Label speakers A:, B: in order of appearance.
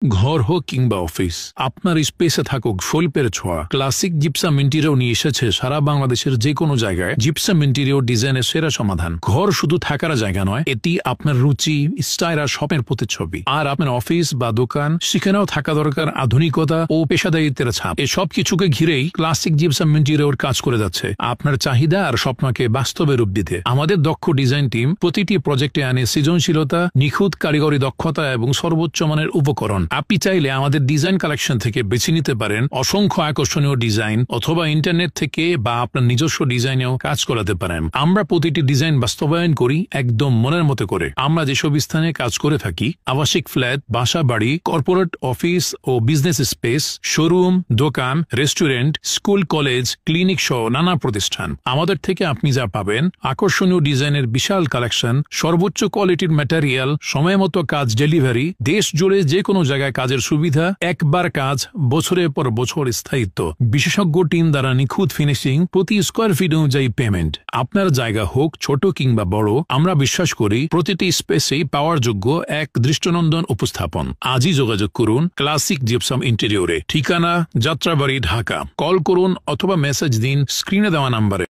A: ঘর হোক কিংবা অফিস, আপনার স্পেসে থাকুক শৈল্পের ছোঁয়া, ক্লাসিক জিপসাম ইন্টেরিয়র নিয়ে এসেছে সারা বাংলাদেশের যে কোনো জায়গায় জিপসাম ইন্টেরিয়র ডিজাইনের সেরা সমাধান। ঘর শুধু থাকার জায়গা নয়, এটি আপনার রুচি, স্টাইল আর স্বপ্নের প্রতিচ্ছবি। আর আপনার অফিস বা দোকান, সেখানেও থাকা দরকার আধুনিকতা ও পেশাদারিত্বের ছাপ। এসব কিছুকে ঘিরেই ক্লাসিক জিপসাম ইন্টেরিয়র কাজ করে যাচ্ছে আপনার চাহিদা আর স্বপ্নকে বাস্তবে রূপ দিতে। আমাদের দক্ষ ডিজাইন টিম প্রতিটি প্রজেক্টে আনে সৃজনশীলতা, নিখুঁত কারিগরি দক্ষতা এবং সর্বোচ্চ মানের উপকরণ। আপনি চাইলে আমাদের ডিজাইন কালেকশন থেকে বেছে নিতে পারেন অসংখ্য আকর্ষণীয় ডিজাইন, অথবা ইন্টারনেট থেকে বা আপনার নিজস্ব ডিজাইনেও কাজ করাতে পারেন। আমরা প্রতিটি ডিজাইন বাস্তবায়ন করি একদম মনের মতো করে। আমরা যেসব স্থানে কাজ করে থাকি, আবাসিক ফ্ল্যাট, বাসা বাড়ি, কর্পোরেট অফিস ও বিজনেস স্পেস, শোরুম, দোকান, রেস্টুরেন্ট, স্কুল, কলেজ, ক্লিনিক সহ নানা প্রতিষ্ঠান, আমাদের থেকে আপনি যা পাবেন আকর্ষণীয় ডিজাইনের বিশাল কালেকশন, সর্বোচ্চ কোয়ালিটির ম্যাটেরিয়াল, সময় মতো কাজ ডেলিভারি, দেশ জুড়ে যে কোনো জায়গায় কাজের সুবিধা, একবার কাজ, বছরের পর বছর স্থায়িত্ব, বিশেষজ্ঞ টিম দ্বারা নিখুঁত ফিনিশিং, প্রতি স্কোয়ার ফিট অনুযায়ী পেমেন্ট। আপনার জায়গা হোক ছোট কিংবা বড়, আমরা বিশ্বাস করি প্রতিটি স্পেসেই পাওয়ার যোগ্য এক দৃষ্টিনন্দন উপস্থাপন। আজই যোগাযোগ করুন ক্লাসিক জিপসাম ইন্টেরিয়রে। ঠিকানা যাত্রাবাড়ি, ঢাকা। কল করুন অথবা মেসেজ দিন স্ক্রিনে দেওয়া নাম্বারে।